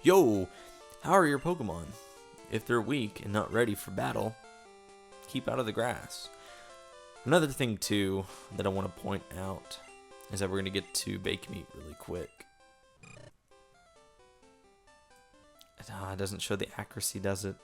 Yo, how are your Pokemon? If they're weak and not ready for battle, keep out of the grass. Another thing too that I want to point out is that we're going to get to Bake Meat really quick. It doesn't show the accuracy, does it?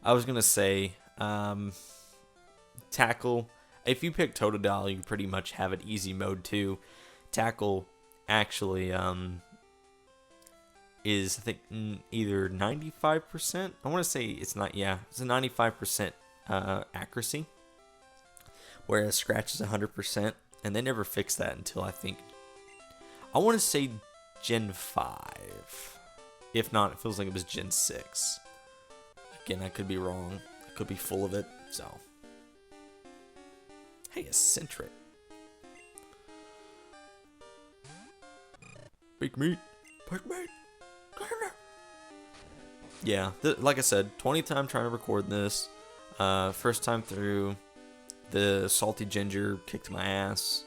I was going to say, Tackle, if you pick Totodile, you pretty much have an easy mode too. Tackle actually is, I think, either 95%. I want to say it's not, yeah, it's a 95% accuracy. Whereas Scratch is 100%. And they never fixed that until, I want to say Gen 5. If not, it feels like it was Gen 6. Again, I could be wrong. I could be full of it, so. Hey, eccentric. Big meat. Big meat. Yeah, like I said, 20th time trying to record this. First time through, the salty ginger kicked my ass.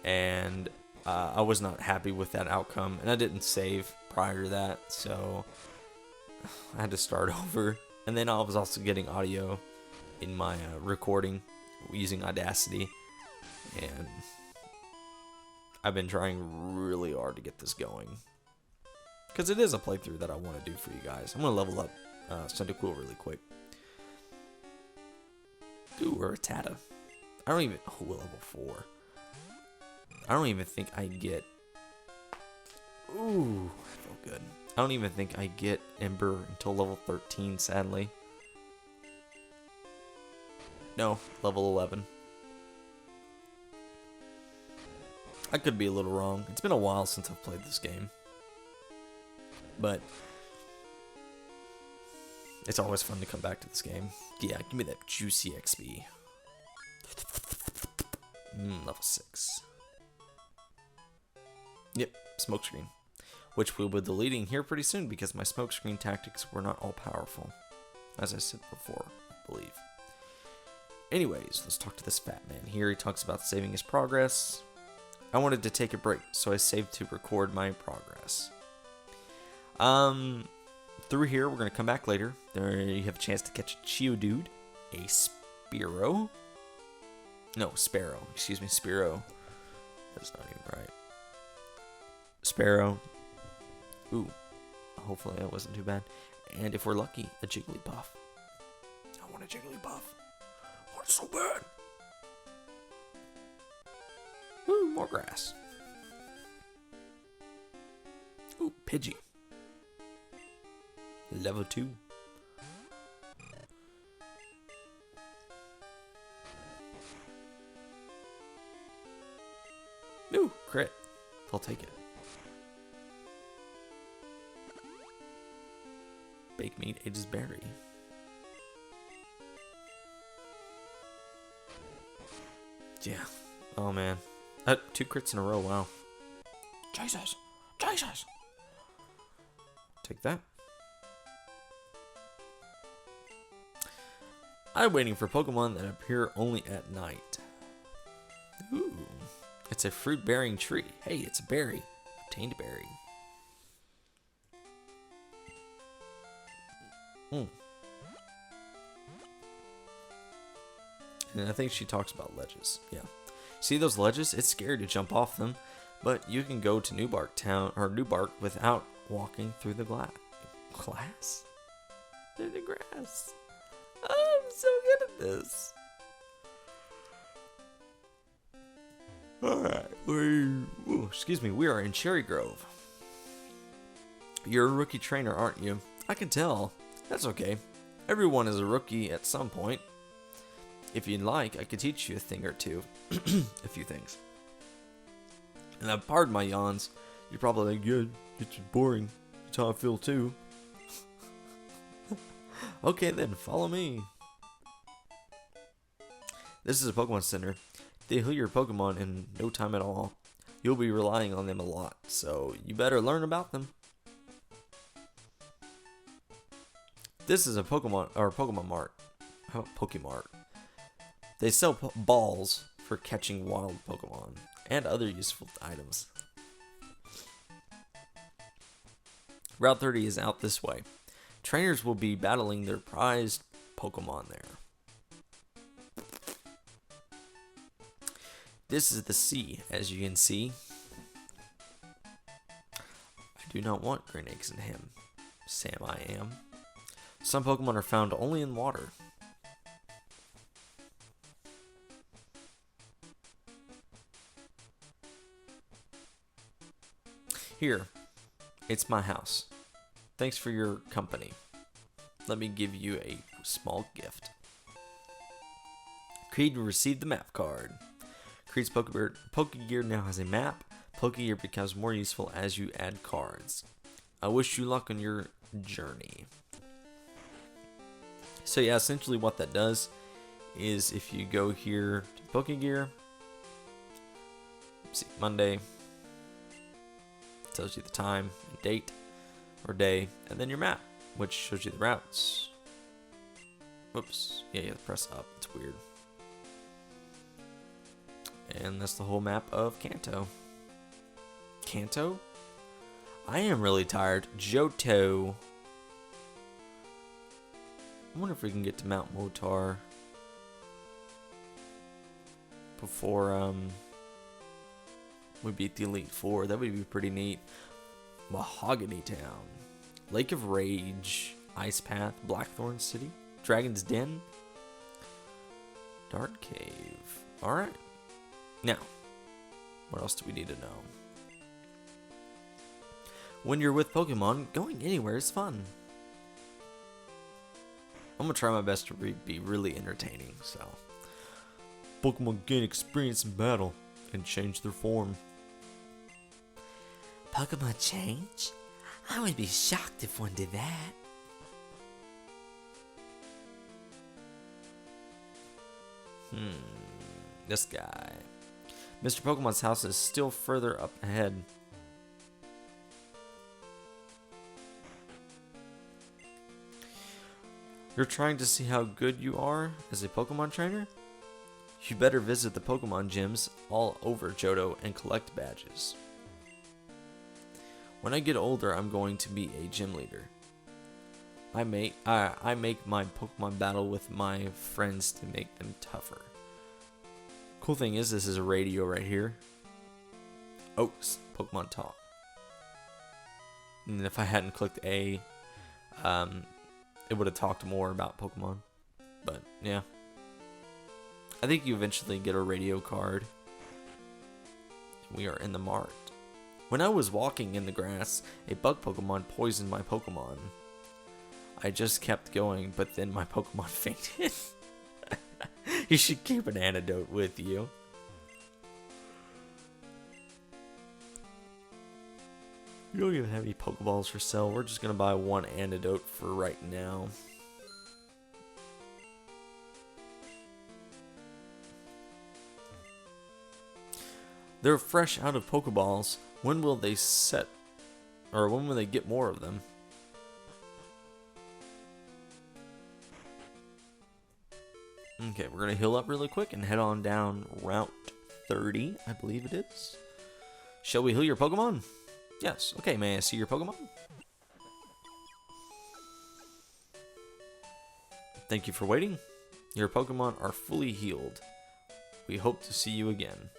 And I was not happy with that outcome. And I didn't save prior to that, so I had to start over. And then I was also getting audio in my recording using Audacity, and I've been trying really hard to get this going because it is a playthrough that I want to do for you guys. I'm gonna level up Cyndaquil really quick. Ooh, we're a Tata. I don't even. Oh, we're level 4. I don't even think I get. Ooh, I feel good. I don't even think I get Ember until level 13, sadly. No, level 11. I could be a little wrong. It's been a while since I've played this game. But it's always fun to come back to this game. Yeah, give me that juicy XP. Level 6. Yep, smokescreen. Which we'll be deleting here pretty soon because my smokescreen tactics were not all powerful. As I said before, I believe. Anyways, let's talk to this fat man here. He talks about saving his progress. I wanted to take a break, so I saved to record my progress. Through here, we're going to come back later. There you have a chance to catch a Geodude, a Spearow. No, Sparrow. Excuse me, Spearow. That's not even right. Sparrow. Ooh, hopefully that wasn't too bad. And if we're lucky, a Jigglypuff. I want a Jigglypuff. I want it so bad. Ooh, more grass. Ooh, Pidgey. Level 2. Ooh, crit. I'll take it. Bake meat ages berry. Yeah. Oh man. 2 crits in a row. Wow. Jesus. Jesus. Take that. I'm waiting for Pokemon that appear only at night. Ooh. It's a fruit-bearing tree. Hey, it's a berry. Obtained berry. And I think she talks about ledges. Yeah. See those ledges? It's scary to jump off them, but you can go to Newbark Town or Newbark without walking through the glass. Through the grass. Oh, I'm so good at this. Alright. Excuse me. We are in Cherrygrove. You're a rookie trainer, aren't you? I can tell. That's okay. Everyone is a rookie at some point. If you'd like, I could teach you a thing or two. A few things. And pardon my yawns. You're probably like, yeah, it's boring. That's how I feel too. Okay then, follow me. This is a Pokemon Center. They heal your Pokemon in no time at all. You'll be relying on them a lot, so you better learn about them. This is a Pokemon Mart. How about Pokemart? They sell balls for catching wild Pokemon and other useful items. Route 30 is out this way. Trainers will be battling their prized Pokemon there. This is the sea, as you can see. I do not want green eggs and ham. Sam, I am. Some Pokemon are found only in water. Here, it's my house. Thanks for your company. Let me give you a small gift. Creed received the map card. Creed's Pokegear now has a map. Pokegear becomes more useful as you add cards. I wish you luck on your journey. So yeah, essentially what that does is if you go here to Pokegear, see Monday, tells you the time and date or day, and then your map, which shows you the routes. Whoops, yeah, you have to press up, it's weird. And that's the whole map of Kanto. Kanto? I am really tired. Johto. I wonder if we can get to Mount Motar before we beat the Elite Four. That would be pretty neat. Mahogany Town, Lake of Rage, Ice Path, Blackthorn City, Dragon's Den, Dark Cave. Alright. Now, what else do we need to know? When you're with Pokemon, going anywhere is fun. I'm gonna try my best to be really entertaining, so. Pokemon gain experience in battle and change their form. Pokemon change? I would be shocked if one did that. This guy. Mr. Pokemon's house is still further up ahead. You're trying to see how good you are as a Pokemon trainer? You better visit the Pokemon gyms all over Johto and collect badges. When I get older, I'm going to be a gym leader. I make my Pokemon battle with my friends to make them tougher. Cool thing is, this is a radio right here. Oh, Pokemon Talk. And if I hadn't clicked A, it would have talked more about Pokemon. But yeah, I think you eventually get a radio card. We are in the mart. When I was walking in the grass, a bug Pokemon poisoned my Pokemon. I just kept going, but then my Pokemon fainted. You should keep an antidote with you. We don't even have any Pokeballs for sale. We're just going to buy one antidote for right now. They're fresh out of Pokeballs. When will they set, or when will they get more of them? Okay, we're going to heal up really quick and head on down Route 30, I believe it is. Shall we heal your Pokemon? Yes. Okay, may I see your Pokemon? Thank you for waiting. Your Pokemon are fully healed. We hope to see you again.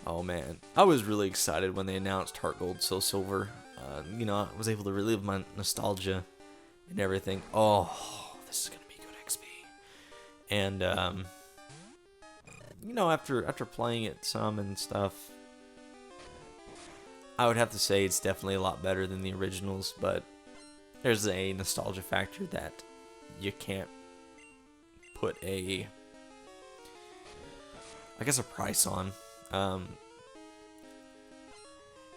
Oh man, I was really excited when they announced Heart Gold, Soul Silver. You know, I was able to relive my nostalgia and everything. Oh, this is gonna be good XP. And you know, after playing it some and stuff, I would have to say it's definitely a lot better than the originals. But there's a nostalgia factor that you can't put a, I guess, a price on.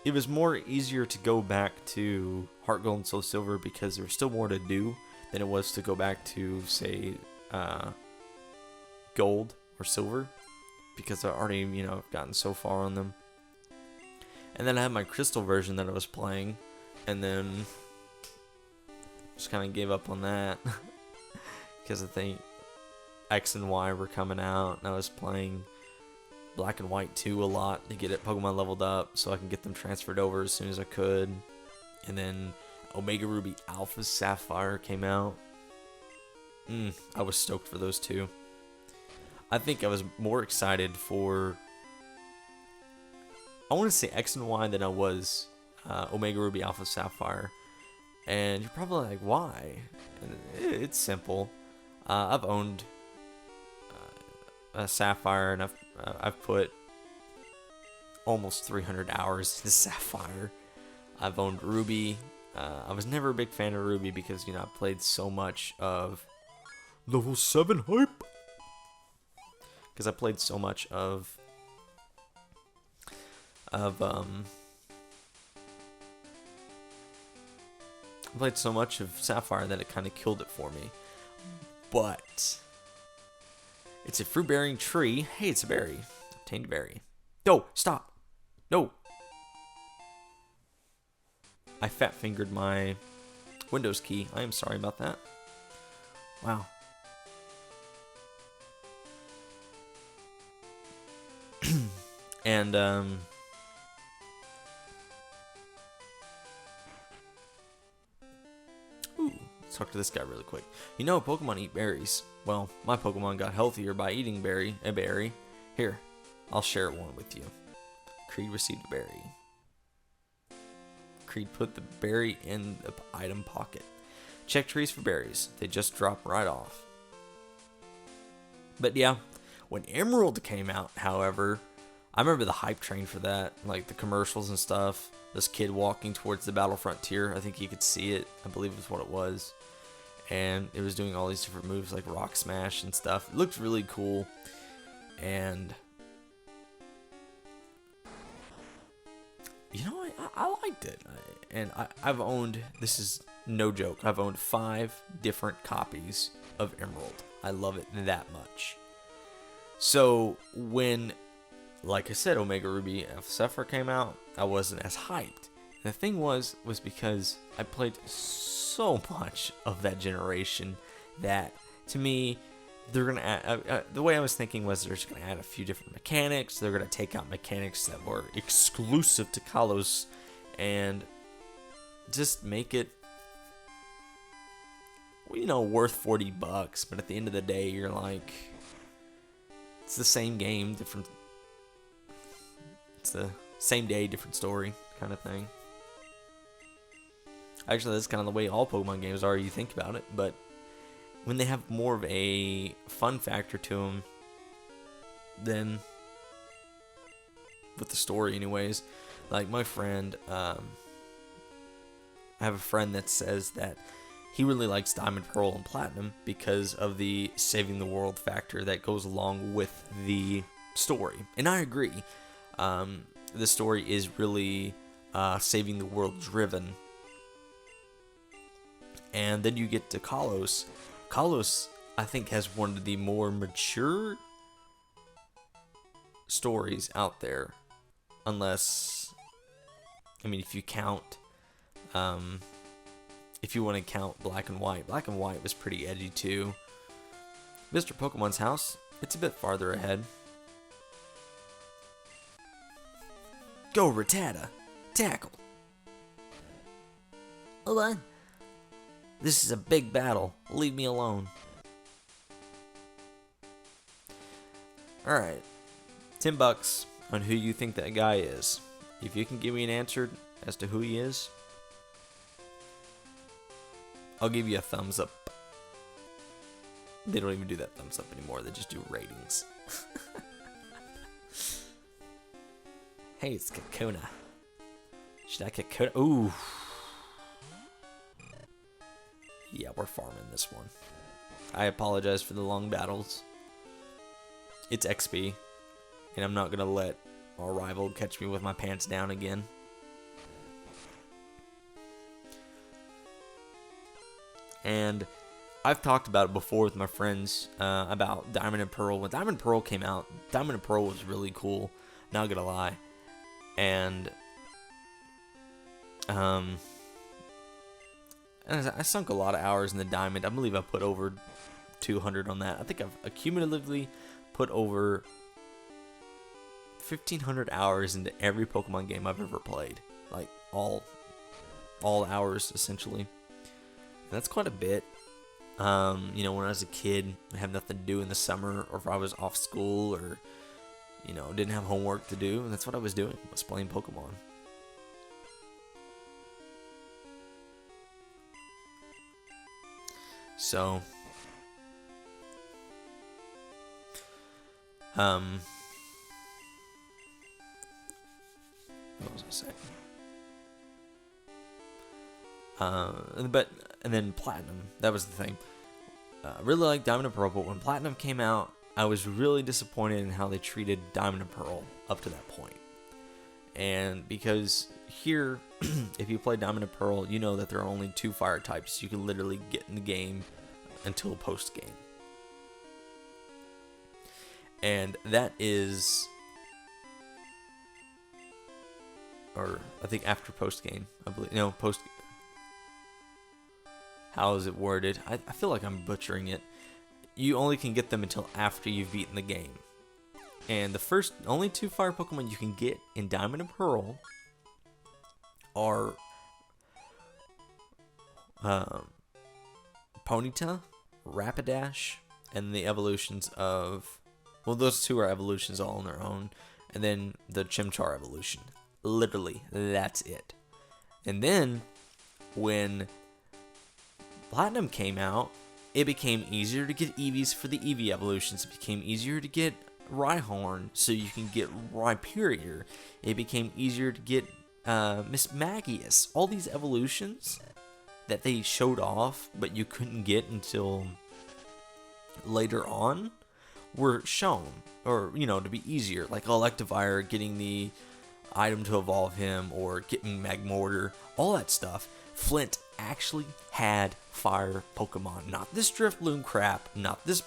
It was more easier to go back to Heart Gold and Soul Silver because there was still more to do than it was to go back to, say, Gold or Silver, because I already, you know, gotten so far on them. And then I had my Crystal version that I was playing, and then just kind of gave up on that because I think X and Y were coming out, and I was playing Black and White 2 a lot to get it Pokemon leveled up so I can get them transferred over as soon as I could. And then Omega Ruby Alpha Sapphire came out. I was stoked for those two. I think I was more excited for, I want to say X and Y than I was Omega Ruby Alpha Sapphire. And you're probably like, why? And it's simple. I've owned a Sapphire, and I've put almost 300 hours into Sapphire. I've owned Ruby. I was never a big fan of Ruby because, you know, I played so much of level 7 hype. Because I played so much of I played so much of Sapphire that it kind of killed it for me. But it's a fruit-bearing tree. Hey, it's a berry. Obtained a berry. No, stop. No. I fat-fingered my Windows key. I am sorry about that. Wow. And, ooh, let's talk to this guy really quick. You know, Pokemon eat berries. Well, my Pokemon got healthier by eating a berry. Here, I'll share one with you. Creed received a berry. Creed put the berry in the item pocket. Check trees for berries. They just drop right off. But yeah, when Emerald came out, however, I remember the hype train for that, like the commercials and stuff. This kid walking towards the battle frontier. I think you could see it. I believe is what it was. And it was doing all these different moves like Rock Smash and stuff. It looked really cool. And you know, I liked it. I've owned, this is no joke, I've owned 5 different copies of Emerald. I love it that much. So when, like I said, Omega Ruby Alpha Sapphire came out, I wasn't as hyped. And the thing was because I played so much of that generation that, to me, they're gonna add, the way I was thinking was they're just gonna add a few different mechanics. They're gonna take out mechanics that were exclusive to Kalos and just make it, you know, worth $40. But at the end of the day, you're like, it's the same game, different. It's the same day, different story kind of thing. Actually, that's kind of the way all Pokemon games are. You think about it, but when they have more of a fun factor to them than with the story anyways. Like my friend, I have a friend that says that he really likes Diamond, Pearl, and Platinum because of the saving the world factor that goes along with the story. And I agree. The story is really saving the world driven. And then you get to Kalos. Kalos, I think, has one of the more mature stories out there. Unless, I mean, if you count, if you want to count Black and White. Black and White was pretty edgy too. Mr. Pokemon's house, it's a bit farther ahead. Go, Rattata! Tackle! Hold on. This is a big battle. Leave me alone. Alright. $10 on who you think that guy is. If you can give me an answer as to who he is, I'll give you a thumbs up. They don't even do that thumbs up anymore. They just do ratings. Hey, it's Kakuna. Should I Kakuna? Ooh. Yeah, we're farming this one. I apologize for the long battles. It's XP, and I'm not going to let our rival catch me with my pants down again. And I've talked about it before with my friends about Diamond and Pearl. When Diamond and Pearl came out, Diamond and Pearl was really cool, not going to lie. And I sunk a lot of hours in the Diamond. I believe I put over 200 on that. I think I've accumulatively put over 1,500 hours into every Pokemon game I've ever played. Like, all hours, essentially. And that's quite a bit. You know, when I was a kid, I had nothing to do in the summer, or if I was off school, or, you know, didn't have homework to do, and that's what I was doing, was playing Pokemon. So, what was I saying? And then Platinum, that was the thing. Really liked Diamond and Pearl, but when Platinum came out, I was really disappointed in how they treated Diamond and Pearl up to that point. And because here, if you play Diamond and Pearl, you know that there are only 2 fire types you can literally get in the game until post-game. And that is, or I think after post-game, I believe, no, how is it worded? I feel like I'm butchering it. You only can get them until after you've beaten the game. And the only 2 fire Pokemon you can get in Diamond and Pearl are Ponyta, Rapidash, and the evolutions of, well, those 2 are evolutions all on their own, and then the Chimchar evolution. Literally, that's it. And then when Platinum came out, it became easier to get Eevees for the Eevee evolutions. It became easier to get Rhyhorn so you can get Rhyperior. It became easier to get Miss Magius. All these evolutions that they showed off but you couldn't get until later on were shown, or, you know, to be easier, like Electivire, getting the item to evolve him, or getting Magmortar, all that stuff. Flint actually had fire Pokemon, not this Drifloon crap, not this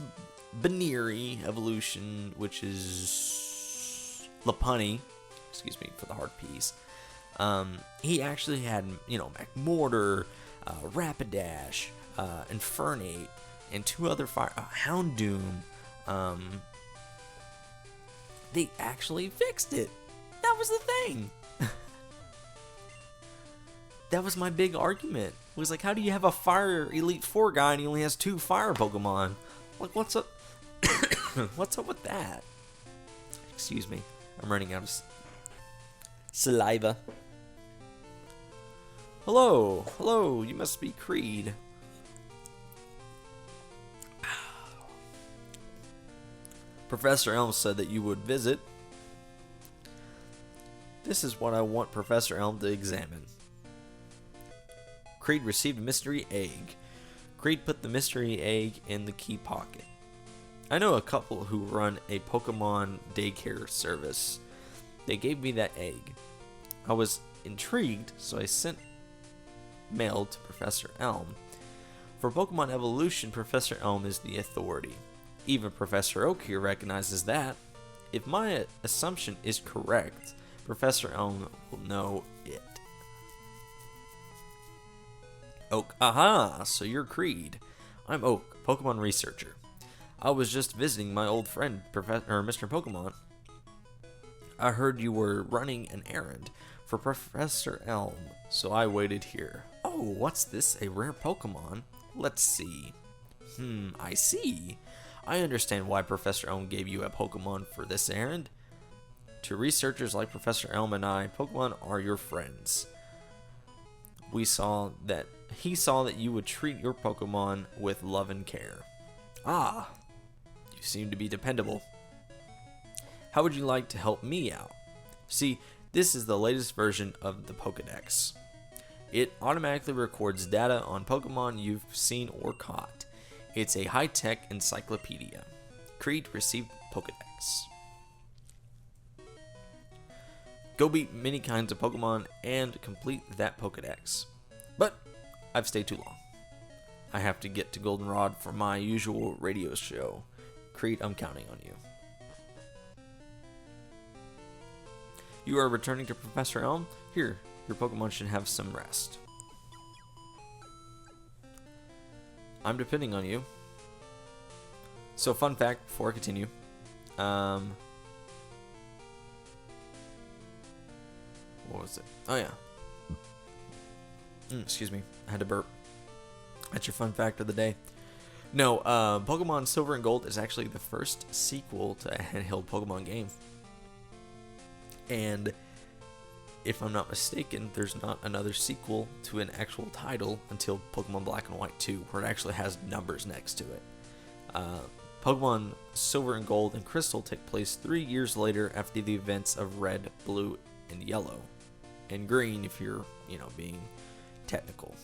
Baneri evolution, which is Lopunny, excuse me for the hard P's. He actually had, you know, Magmortar, Rapidash, Infernape, and 2 other fire, Houndoom. They actually fixed it. That was the thing. That was my big argument. It was like, how do you have a fire Elite 4 guy and he only has 2 fire Pokemon? Like, what's up? What's up with that? Excuse me. I'm running out of saliva. Hello. Hello. You must be Creed. Professor Elm said that you would visit. This is what I want Professor Elm to examine. Creed received a mystery egg. Creed put the mystery egg in the key pocket. I know a couple who run a Pokemon daycare service. They gave me that egg. I was intrigued, so I sent mail to Professor Elm. For Pokemon evolution, Professor Elm is the authority. Even Professor Oak here recognizes that. If my assumption is correct, Professor Elm will know it. Oak, aha, so you're Creed. I'm Oak, Pokemon researcher. I was just visiting my old friend, Mr. Pokemon. I heard you were running an errand for Professor Elm, so I waited here. Oh, what's this, a rare Pokemon? Let's see. I see. I understand why Professor Elm gave you a Pokemon for this errand. To researchers like Professor Elm and I, Pokemon are your friends. He saw that you would treat your Pokemon with love and care. Ah, you seem to be dependable. How would you like to help me out? See, this is the latest version of the Pokedex. It automatically records data on Pokemon you've seen or caught. It's a high-tech encyclopedia. Creed received Pokedex. Go beat many kinds of Pokemon and complete that Pokedex. But I've stayed too long. I have to get to Goldenrod for my usual radio show. Creed, I'm counting on you. You are returning to Professor Elm? Here, your Pokemon should have some rest. I'm depending on you. So, fun fact before I continue. what was it? Oh yeah. Excuse me, I had to burp. That's your fun fact of the day. No, Pokemon Silver and Gold is actually the first sequel to a handheld Pokemon game. And if I'm not mistaken, there's not another sequel to an actual title until Pokemon Black and White 2, where it actually has numbers next to it. Pokemon Silver and Gold and Crystal take place 3 years later after the events of Red, Blue, and Yellow. And Green, if you're, being technical.